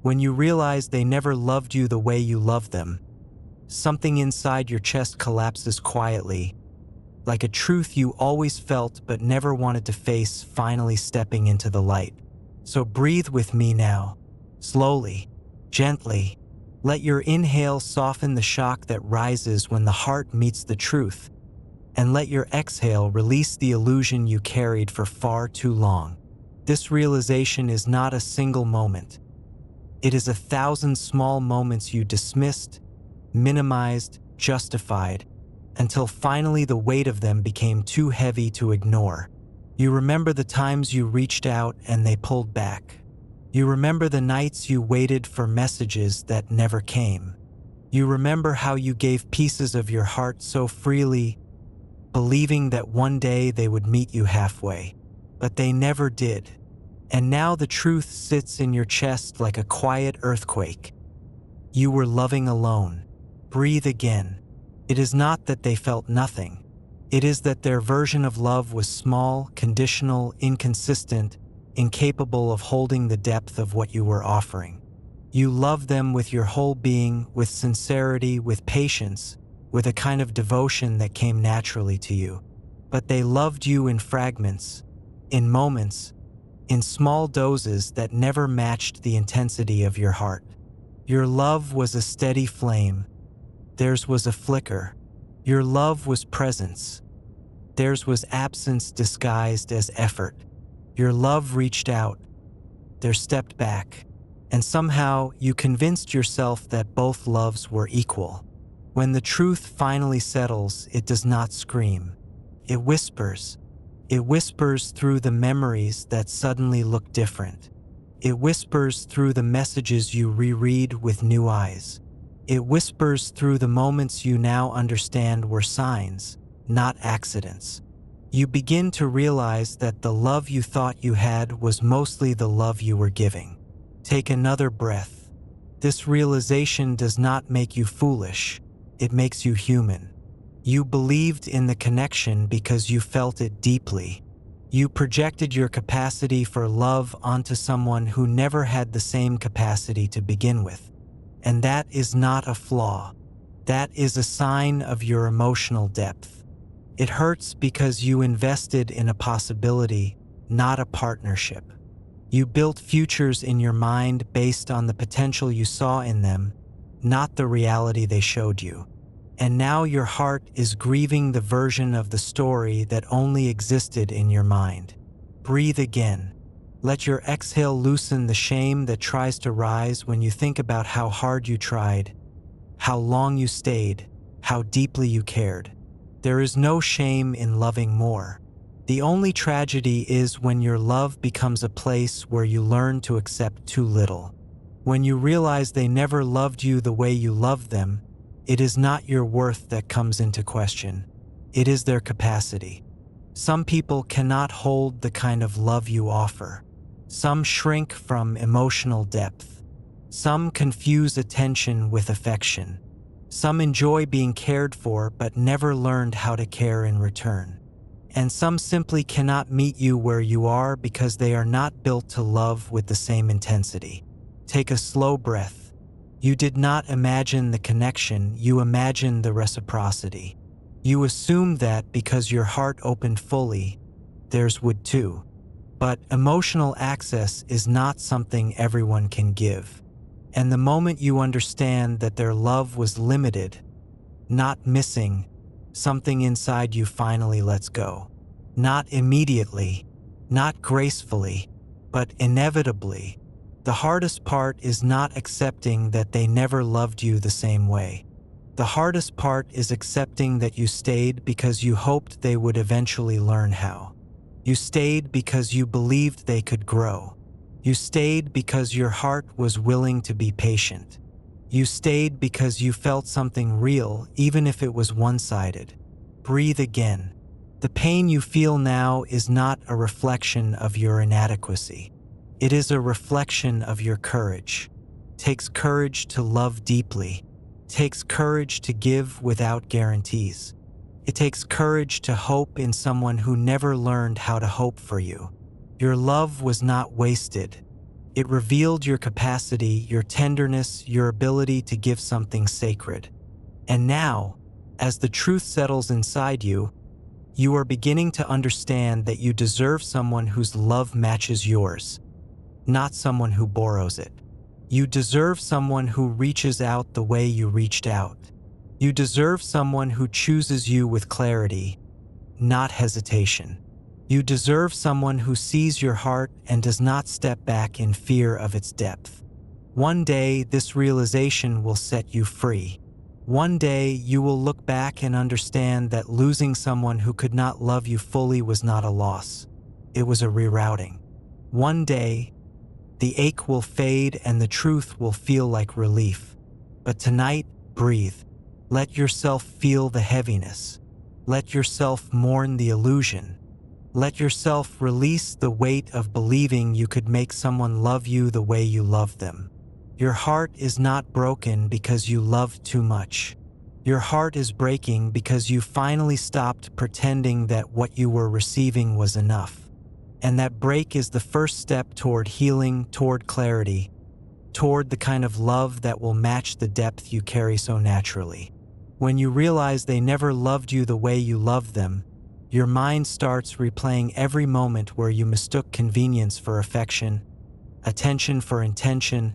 When you realize they never loved you the way you loved them, something inside your chest collapses quietly, like a truth you always felt but never wanted to face finally stepping into the light. So breathe with me now, slowly, gently. Let your inhale soften the shock that rises when the heart meets the truth, and let your exhale release the illusion you carried for far too long. This realization is not a single moment. It is 1,000 small moments you dismissed, minimized, justified, until finally the weight of them became too heavy to ignore. You remember the times you reached out and they pulled back. You remember the nights you waited for messages that never came. You remember how you gave pieces of your heart so freely, believing that one day they would meet you halfway. But they never did. And now the truth sits in your chest like a quiet earthquake. You were loving alone. Breathe again. It is not that they felt nothing. It is that their version of love was small, conditional, inconsistent, incapable of holding the depth of what you were offering. You loved them with your whole being, with sincerity, with patience, with a kind of devotion that came naturally to you. But they loved you in fragments, in moments, in small doses that never matched the intensity of your heart. Your love was a steady flame. Theirs was a flicker. Your love was presence. Theirs was absence disguised as effort. Your love reached out. Theirs stepped back. And somehow you convinced yourself that both loves were equal. When the truth finally settles, it does not scream. It whispers. It whispers through the memories that suddenly look different. It whispers through the messages you reread with new eyes. It whispers through the moments you now understand were signs, not accidents. You begin to realize that the love you thought you had was mostly the love you were giving. Take another breath. This realization does not make you foolish. It makes you human. You believed in the connection because you felt it deeply. You projected your capacity for love onto someone who never had the same capacity to begin with. And that is not a flaw. That is a sign of your emotional depth. It hurts because you invested in a possibility, not a partnership. You built futures in your mind based on the potential you saw in them, not the reality they showed you. And now your heart is grieving the version of the story that only existed in your mind. Breathe again. Let your exhale loosen the shame that tries to rise when you think about how hard you tried, how long you stayed, how deeply you cared. There is no shame in loving more. The only tragedy is when your love becomes a place where you learn to accept too little. When you realize they never loved you the way you loved them, it is not your worth that comes into question. It is their capacity. Some people cannot hold the kind of love you offer. Some shrink from emotional depth. Some confuse attention with affection. Some enjoy being cared for but never learned how to care in return. And some simply cannot meet you where you are because they are not built to love with the same intensity. Take a slow breath. You did not imagine the connection, you imagined the reciprocity. You assumed that because your heart opened fully, theirs would too. But emotional access is not something everyone can give. And the moment you understand that their love was limited, not missing, something inside you finally lets go. Not immediately, not gracefully, but inevitably. The hardest part is not accepting that they never loved you the same way. The hardest part is accepting that you stayed because you hoped they would eventually learn how. You stayed because you believed they could grow. You stayed because your heart was willing to be patient. You stayed because you felt something real, even if it was one-sided. Breathe again. The pain you feel now is not a reflection of your inadequacy. It is a reflection of your courage. It takes courage to love deeply. It takes courage to give without guarantees. It takes courage to hope in someone who never learned how to hope for you. Your love was not wasted. It revealed your capacity, your tenderness, your ability to give something sacred. And now, as the truth settles inside you, you are beginning to understand that you deserve someone whose love matches yours, not someone who borrows it. You deserve someone who reaches out the way you reached out. You deserve someone who chooses you with clarity, not hesitation. You deserve someone who sees your heart and does not step back in fear of its depth. One day, this realization will set you free. One day, you will look back and understand that losing someone who could not love you fully was not a loss. It was a rerouting. One day, the ache will fade and the truth will feel like relief. But tonight, breathe. Let yourself feel the heaviness. Let yourself mourn the illusion. Let yourself release the weight of believing you could make someone love you the way you love them. Your heart is not broken because you loved too much. Your heart is breaking because you finally stopped pretending that what you were receiving was enough. And that break is the first step toward healing, toward clarity, toward the kind of love that will match the depth you carry so naturally. When you realize they never loved you the way you loved them, your mind starts replaying every moment where you mistook convenience for affection, attention for intention,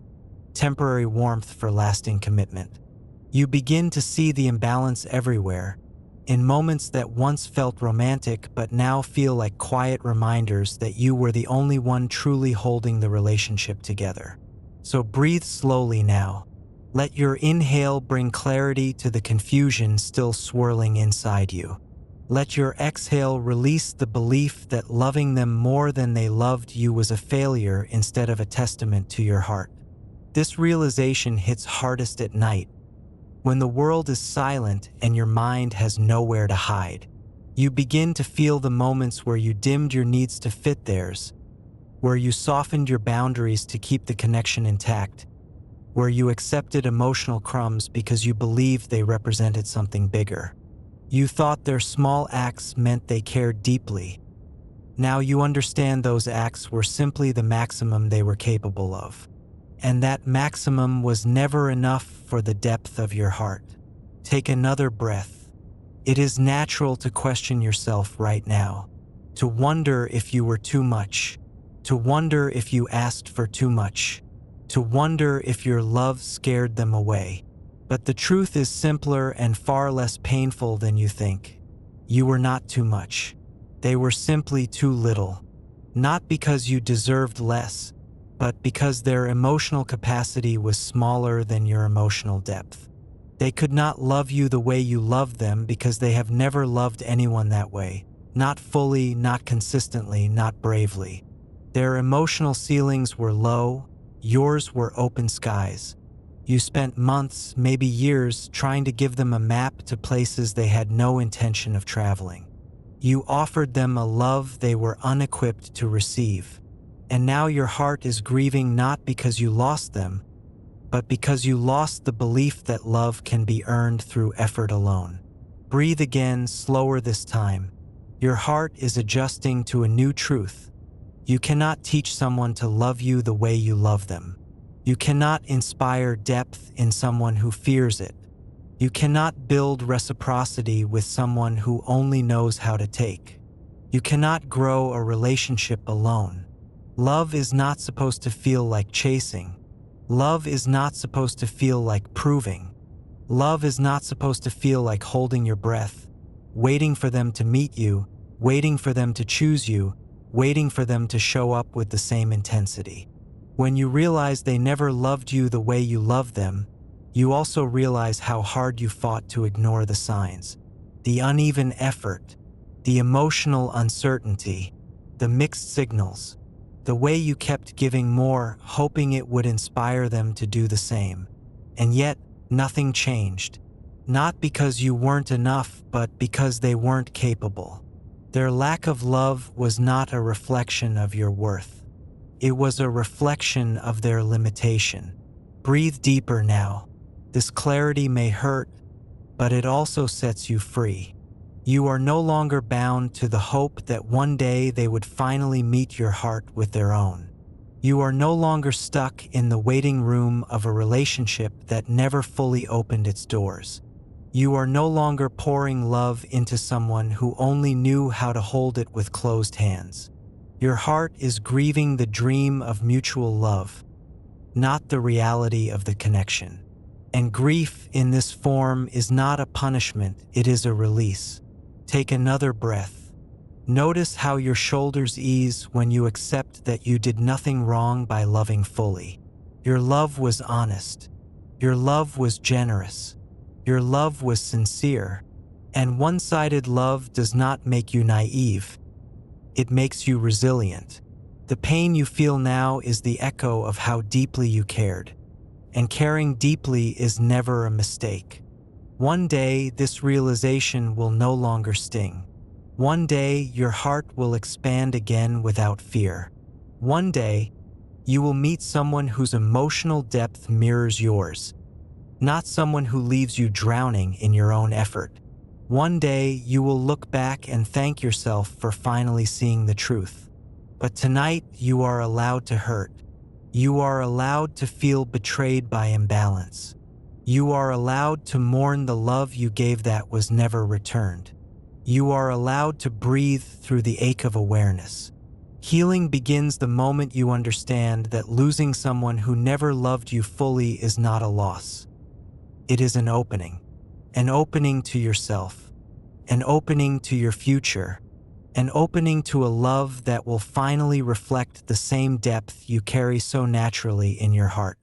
temporary warmth for lasting commitment. You begin to see the imbalance everywhere, in moments that once felt romantic but now feel like quiet reminders that you were the only one truly holding the relationship together. So breathe slowly now. Let your inhale bring clarity to the confusion still swirling inside you. Let your exhale release the belief that loving them more than they loved you was a failure instead of a testament to your heart. This realization hits hardest at night, when the world is silent and your mind has nowhere to hide. You begin to feel the moments where you dimmed your needs to fit theirs, where you softened your boundaries to keep the connection intact, where you accepted emotional crumbs because you believed they represented something bigger. You thought their small acts meant they cared deeply. Now you understand those acts were simply the maximum they were capable of. And that maximum was never enough for the depth of your heart. Take another breath. It is natural to question yourself right now, to wonder if you were too much, to wonder if you asked for too much, to wonder if your love scared them away. But the truth is simpler and far less painful than you think. You were not too much. They were simply too little. Not because you deserved less, but because their emotional capacity was smaller than your emotional depth. They could not love you the way you loved them because they have never loved anyone that way. Not fully, not consistently, not bravely. Their emotional ceilings were low, yours were open skies. You spent months, maybe years, trying to give them a map to places they had no intention of traveling. You offered them a love they were unequipped to receive. And now your heart is grieving not because you lost them, but because you lost the belief that love can be earned through effort alone. Breathe again, slower this time. Your heart is adjusting to a new truth. You cannot teach someone to love you the way you love them. You cannot inspire depth in someone who fears it. You cannot build reciprocity with someone who only knows how to take. You cannot grow a relationship alone. Love is not supposed to feel like chasing. Love is not supposed to feel like proving. Love is not supposed to feel like holding your breath, waiting for them to meet you, waiting for them to choose you, waiting for them to show up with the same intensity. When you realize they never loved you the way you loved them, you also realize how hard you fought to ignore the signs, the uneven effort, the emotional uncertainty, the mixed signals, the way you kept giving more, hoping it would inspire them to do the same. And yet, nothing changed. Not because you weren't enough, but because they weren't capable. Their lack of love was not a reflection of your worth. It was a reflection of their limitation. Breathe deeper now. This clarity may hurt, but it also sets you free. You are no longer bound to the hope that one day they would finally meet your heart with their own. You are no longer stuck in the waiting room of a relationship that never fully opened its doors. You are no longer pouring love into someone who only knew how to hold it with closed hands. Your heart is grieving the dream of mutual love, not the reality of the connection. And grief in this form is not a punishment, it is a release. Take another breath. Notice how your shoulders ease when you accept that you did nothing wrong by loving fully. Your love was honest. Your love was generous. Your love was sincere. And one-sided love does not make you naive. It makes you resilient. The pain you feel now is the echo of how deeply you cared. And caring deeply is never a mistake. One day, this realization will no longer sting. One day, your heart will expand again without fear. One day, you will meet someone whose emotional depth mirrors yours, not someone who leaves you drowning in your own effort. One day, you will look back and thank yourself for finally seeing the truth. But tonight, you are allowed to hurt. You are allowed to feel betrayed by imbalance. You are allowed to mourn the love you gave that was never returned. You are allowed to breathe through the ache of awareness. Healing begins the moment you understand that losing someone who never loved you fully is not a loss. It is an opening to yourself, an opening to your future, an opening to a love that will finally reflect the same depth you carry so naturally in your heart.